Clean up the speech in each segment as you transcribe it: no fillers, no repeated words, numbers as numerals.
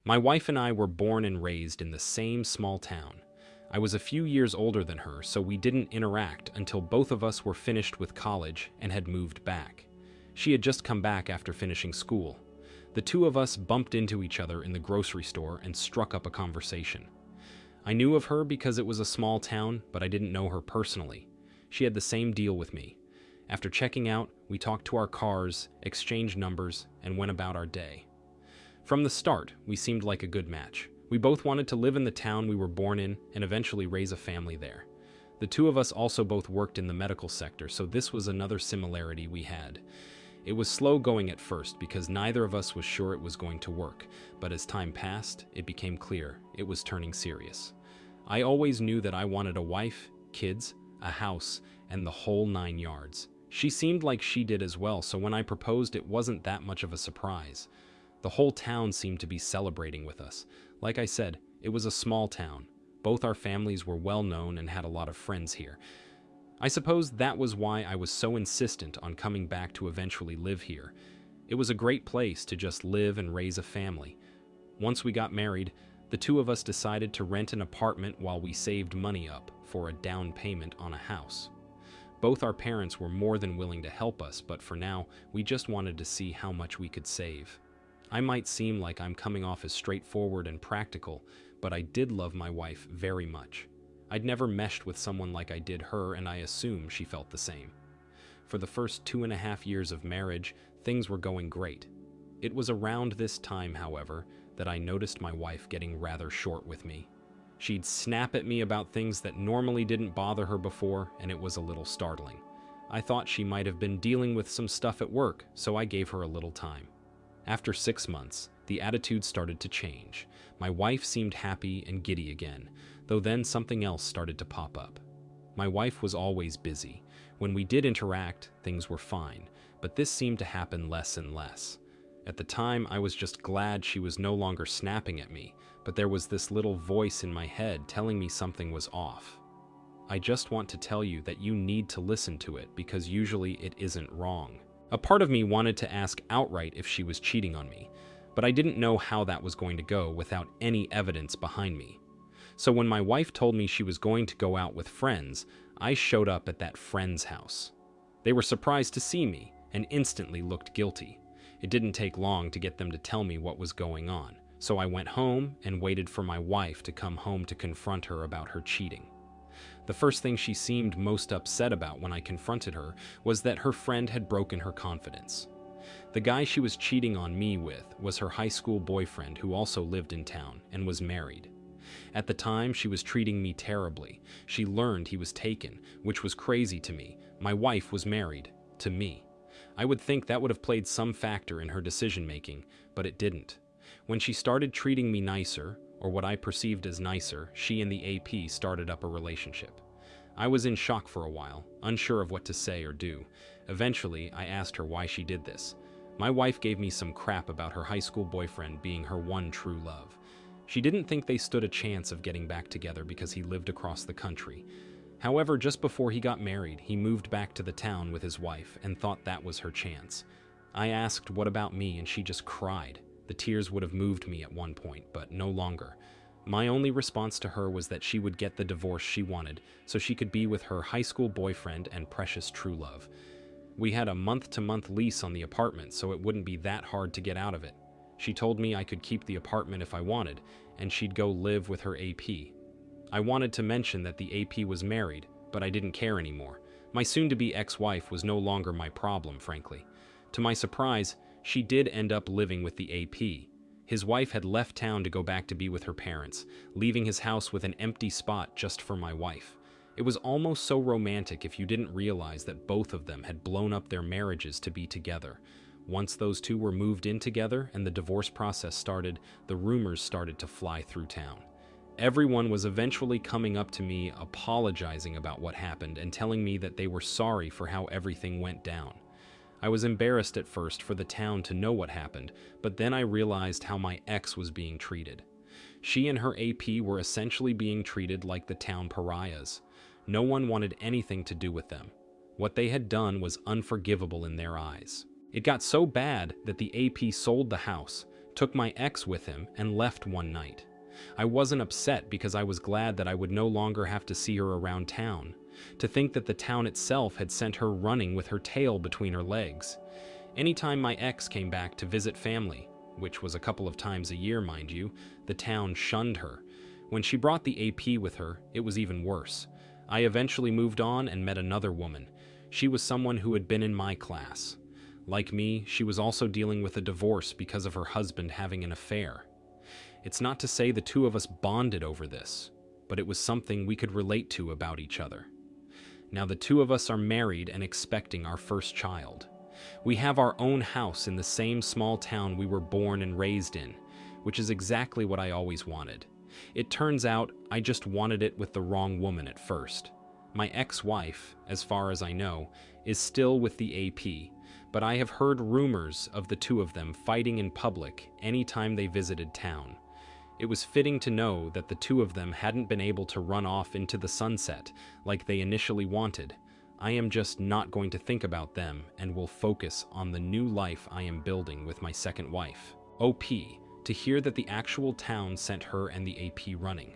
My wife and I were born and raised in the same small town. I was a few years older than her, so we didn't interact until both of us were finished with college and had moved back. She had just come back after finishing school. The two of us bumped into each other in the grocery store and struck up a conversation. I knew of her because it was a small town, but I didn't know her personally. She had the same deal with me. After checking out, we talked to our cars, exchanged numbers, and went about our day. From the start, we seemed like a good match. We both wanted to live in the town we were born in and eventually raise a family there. The two of us also both worked in the medical sector, so this was another similarity we had. It was slow going at first because neither of us was sure it was going to work, but as time passed, it became clear it was turning serious. I always knew that I wanted a wife, kids, a house, and the whole 9 yards. She seemed like she did as well, so when I proposed, it wasn't that much of a surprise. The whole town seemed to be celebrating with us. Like I said, it was a small town. Both our families were well known and had a lot of friends here. I suppose that was why I was so insistent on coming back to eventually live here. It was a great place to just live and raise a family. Once we got married, the two of us decided to rent an apartment while we saved money up for a down payment on a house. Both our parents were more than willing to help us, but for now, we just wanted to see how much we could save. I might seem like I'm coming off as straightforward and practical, but I did love my wife very much. I'd never meshed with someone like I did her, and I assume she felt the same. For the first 2.5 years of marriage, things were going great. It was around this time, however, that I noticed my wife getting rather short with me. She'd snap at me about things that normally didn't bother her before, and it was a little startling. I thought she might have been dealing with some stuff at work, so I gave her a little time. After 6 months, the attitude started to change. My wife seemed happy and giddy again, though then something else started to pop up. My wife was always busy. When we did interact, things were fine, but this seemed to happen less and less. At the time, I was just glad she was no longer snapping at me, but there was this little voice in my head telling me something was off. I just want to tell you that you need to listen to it because usually it isn't wrong. A part of me wanted to ask outright if she was cheating on me, but I didn't know how that was going to go without any evidence behind me. So when my wife told me she was going to go out with friends, I showed up at that friend's house. They were surprised to see me and instantly looked guilty. It didn't take long to get them to tell me what was going on, so I went home and waited for my wife to come home to confront her about her cheating. The first thing she seemed most upset about when I confronted her was that her friend had broken her confidence. The guy she was cheating on me with was her high school boyfriend who also lived in town and was married. At the time, she was treating me terribly. She learned he was taken, which was crazy to me. My wife was married to me. I would think that would have played some factor in her decision-making, but it didn't. When she started treating me nicer, or what I perceived as nicer, she and the AP started up a relationship. I was in shock for a while, unsure of what to say or do. Eventually, I asked her why she did this. My wife gave me some crap about her high school boyfriend being her one true love. She didn't think they stood a chance of getting back together because he lived across the country. However, just before he got married, he moved back to the town with his wife and thought that was her chance. I asked what about me, and she just cried. The tears would have moved me at one point, but no longer. My only response to her was that she would get the divorce she wanted so she could be with her high school boyfriend and precious true love. We had a month-to-month lease on the apartment, so it wouldn't be that hard to get out of it. She told me I could keep the apartment if I wanted, and she'd go live with her AP. I wanted to mention that the AP was married, but I didn't care anymore. My soon-to-be ex-wife was no longer my problem, frankly. To my surprise, she did end up living with the AP. His wife had left town to go back to be with her parents, leaving his house with an empty spot just for my wife. It was almost so romantic if you didn't realize that both of them had blown up their marriages to be together. Once those two were moved in together and the divorce process started, the rumors started to fly through town. Everyone was eventually coming up to me apologizing about what happened and telling me that they were sorry for how everything went down. I was embarrassed at first for the town to know what happened, but then I realized how my ex was being treated. She and her AP were essentially being treated like the town pariahs. No one wanted anything to do with them. What they had done was unforgivable in their eyes. It got so bad that the AP sold the house, took my ex with him, and left one night. I wasn't upset because I was glad that I would no longer have to see her around town. To think that the town itself had sent her running with her tail between her legs. Anytime my ex came back to visit family, which was a couple of times a year, mind you, the town shunned her. When she brought the AP with her, it was even worse. I eventually moved on and met another woman. She was someone who had been in my class. Like me, she was also dealing with a divorce because of her husband having an affair. It's not to say the two of us bonded over this, but it was something we could relate to about each other. Now the two of us are married and expecting our first child. We have our own house in the same small town we were born and raised in, which is exactly what I always wanted. It turns out I just wanted it with the wrong woman at first. My ex-wife, as far as I know, is still with the AP, but I have heard rumors of the two of them fighting in public anytime they visited town. It was fitting to know that the two of them hadn't been able to run off into the sunset like they initially wanted. I am just not going to think about them and will focus on the new life I am building with my second wife. OP, to hear that the actual town sent her and the AP running.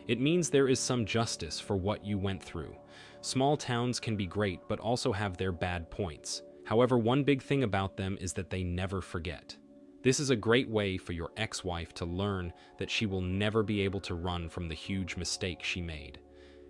It means there is some justice for what you went through. Small towns can be great but also have their bad points. However, one big thing about them is that they never forget. This is a great way for your ex-wife to learn that she will never be able to run from the huge mistake she made.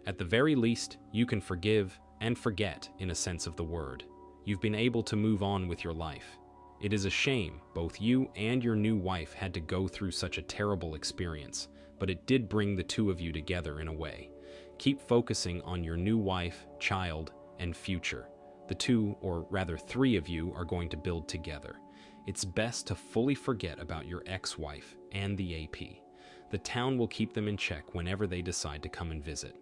At the very least, you can forgive and forget in a sense of the word. You've been able to move on with your life. It is a shame both you and your new wife had to go through such a terrible experience, but it did bring the two of you together in a way. Keep focusing on your new wife, child, and future. The two, or rather three of you, are going to build together. It's best to fully forget about your ex-wife and the AP. The town will keep them in check whenever they decide to come and visit.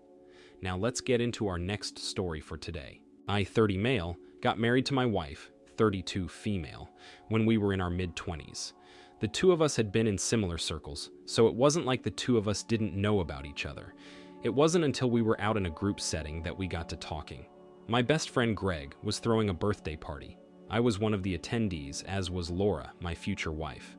Now let's get into our next story for today. I, 30 male, got married to my wife, 32 female, when we were in our mid-20s. The two of us had been in similar circles, so it wasn't like the two of us didn't know about each other. It wasn't until we were out in a group setting that we got to talking. My best friend Greg was throwing a birthday party. I was one of the attendees, as was Laura, my future wife.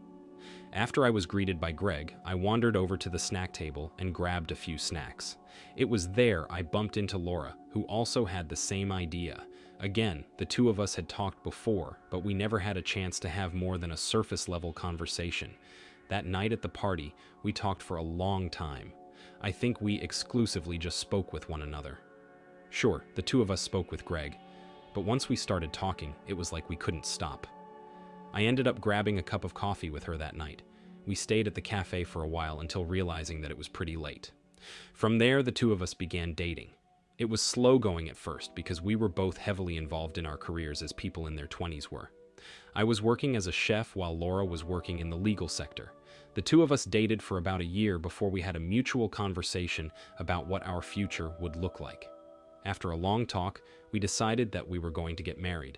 After I was greeted by Greg, I wandered over to the snack table and grabbed a few snacks. It was there I bumped into Laura, who also had the same idea. Again, the two of us had talked before, but we never had a chance to have more than a surface-level conversation. That night at the party, we talked for a long time. I think we exclusively just spoke with one another. Sure, the two of us spoke with Greg, but once we started talking, it was like we couldn't stop. I ended up grabbing a cup of coffee with her that night. We stayed at the cafe for a while until realizing that it was pretty late. From there, the two of us began dating. It was slow going at first because we were both heavily involved in our careers as people in their 20s were. I was working as a chef while Laura was working in the legal sector. The two of us dated for about a year before we had a mutual conversation about what our future would look like. After a long talk, we decided that we were going to get married.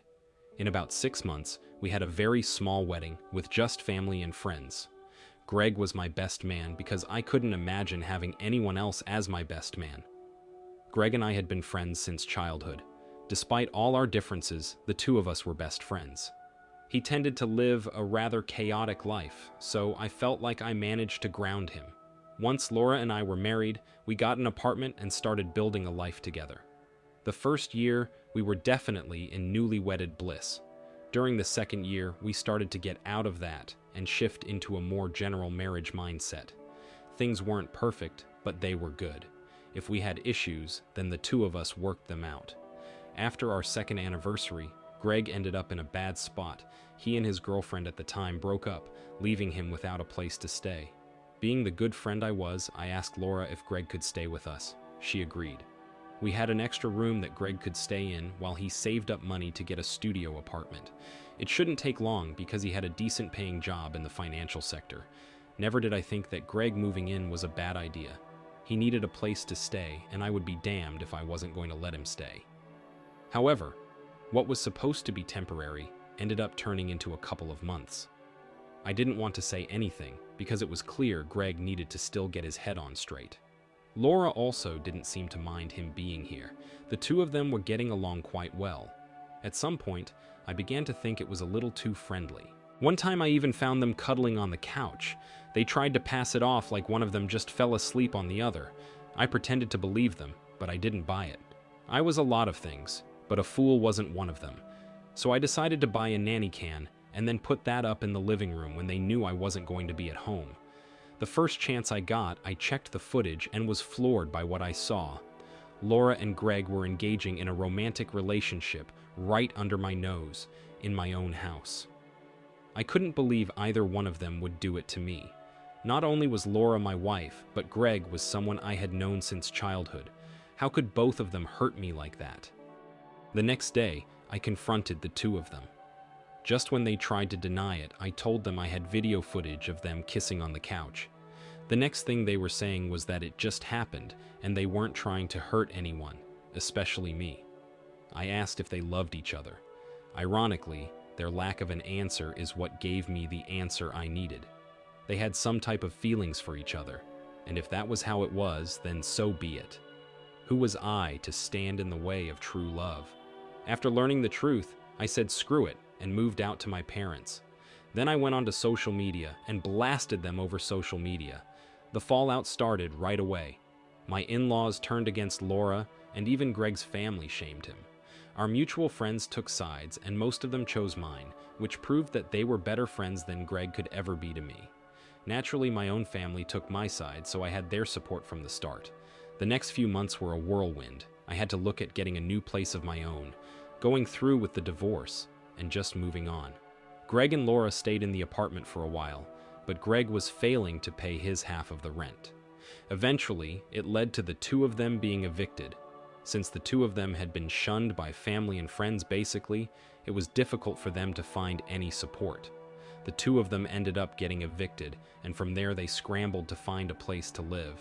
In about 6 months, we had a very small wedding with just family and friends. Greg was my best man because I couldn't imagine having anyone else as my best man. Greg and I had been friends since childhood. Despite all our differences, the two of us were best friends. He tended to live a rather chaotic life, so I felt like I managed to ground him. Once Laura and I were married, we got an apartment and started building a life together. The first year, we were definitely in newly-wedded bliss. During the second year, we started to get out of that and shift into a more general marriage mindset. Things weren't perfect, but they were good. If we had issues, then the two of us worked them out. After our second anniversary, Greg ended up in a bad spot. He and his girlfriend at the time broke up, leaving him without a place to stay. Being the good friend I was, I asked Laura if Greg could stay with us. She agreed. We had an extra room that Greg could stay in while he saved up money to get a studio apartment. It shouldn't take long because he had a decent paying job in the financial sector. Never did I think that Greg moving in was a bad idea. He needed a place to stay, and I would be damned if I wasn't going to let him stay. However, what was supposed to be temporary ended up turning into a couple of months. I didn't want to say anything because it was clear Greg needed to still get his head on straight. Laura also didn't seem to mind him being here. The two of them were getting along quite well. At some point, I began to think it was a little too friendly. One time I even found them cuddling on the couch. They tried to pass it off like one of them just fell asleep on the other. I pretended to believe them, but I didn't buy it. I was a lot of things, but a fool wasn't one of them. So I decided to buy a nanny can and then put that up in the living room when they knew I wasn't going to be at home. The first chance I got, I checked the footage and was floored by what I saw. Laura and Greg were engaging in a romantic relationship right under my nose, in my own house. I couldn't believe either one of them would do it to me. Not only was Laura my wife, but Greg was someone I had known since childhood. How could both of them hurt me like that? The next day, I confronted the two of them. Just when they tried to deny it, I told them I had video footage of them kissing on the couch. The next thing they were saying was that it just happened and they weren't trying to hurt anyone, especially me. I asked if they loved each other. Ironically, their lack of an answer is what gave me the answer I needed. They had some type of feelings for each other, and if that was how it was, then so be it. Who was I to stand in the way of true love? After learning the truth, I said screw it and moved out to my parents. Then I went onto social media and blasted them over social media. The fallout started right away. My in-laws turned against Laura, and even Greg's family shamed him. Our mutual friends took sides, and most of them chose mine, which proved that they were better friends than Greg could ever be to me. Naturally, my own family took my side, so I had their support from the start. The next few months were a whirlwind. I had to look at getting a new place of my own, going through with the divorce, and just moving on. Greg and Laura stayed in the apartment for a while, but Greg was failing to pay his half of the rent. Eventually, it led to the two of them being evicted. Since the two of them had been shunned by family and friends basically, it was difficult for them to find any support. The two of them ended up getting evicted, and from there they scrambled to find a place to live.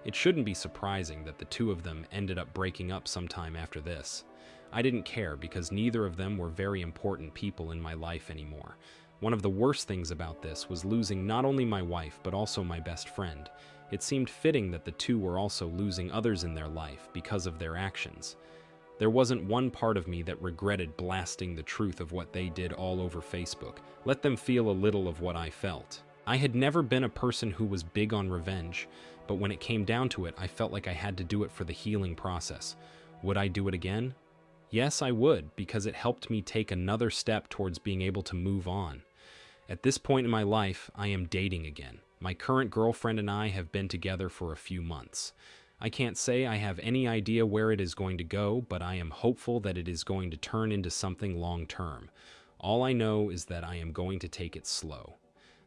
It shouldn't be surprising that the two of them ended up breaking up sometime after this. I didn't care because neither of them were very important people in my life anymore. One of the worst things about this was losing not only my wife but also my best friend. It seemed fitting that the two were also losing others in their life because of their actions. There wasn't one part of me that regretted blasting the truth of what they did all over Facebook. Let them feel a little of what I felt. I had never been a person who was big on revenge, but when it came down to it, I felt like I had to do it for the healing process. Would I do it again? Yes, I would, because it helped me take another step towards being able to move on. At this point in my life, I am dating again. My current girlfriend and I have been together for a few months. I can't say I have any idea where it is going to go, but I am hopeful that it is going to turn into something long-term. All I know is that I am going to take it slow.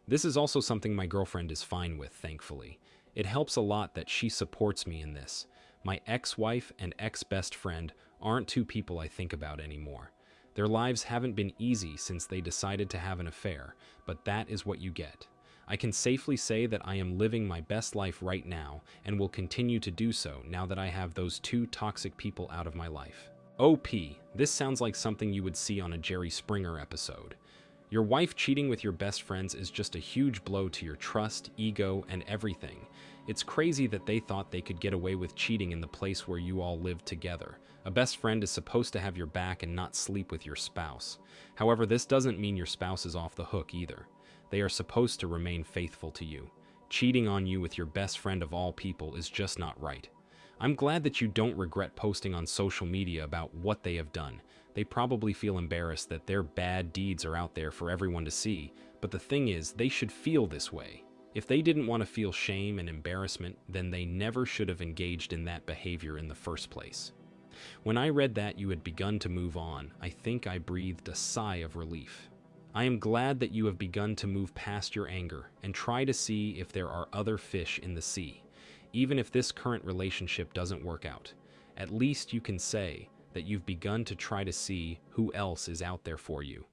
This is also something my girlfriend is fine with, thankfully. It helps a lot that she supports me in this. My ex-wife and ex-best friend aren't two people I think about anymore. Their lives haven't been easy since they decided to have an affair, but that is what you get. I can safely say that I am living my best life right now and will continue to do so now that I have those two toxic people out of my life. OP, this sounds like something you would see on a Jerry Springer episode. Your wife cheating with your best friends is just a huge blow to your trust, ego, and everything. It's crazy that they thought they could get away with cheating in the place where you all lived together. A best friend is supposed to have your back and not sleep with your spouse. However, this doesn't mean your spouse is off the hook either. They are supposed to remain faithful to you. Cheating on you with your best friend of all people is just not right. I'm glad that you don't regret posting on social media about what they have done. They probably feel embarrassed that their bad deeds are out there for everyone to see, but the thing is, they should feel this way. If they didn't want to feel shame and embarrassment, then they never should have engaged in that behavior in the first place. When I read that you had begun to move on, I think I breathed a sigh of relief. I am glad that you have begun to move past your anger and try to see if there are other fish in the sea. Even if this current relationship doesn't work out, at least you can say that you've begun to try to see who else is out there for you.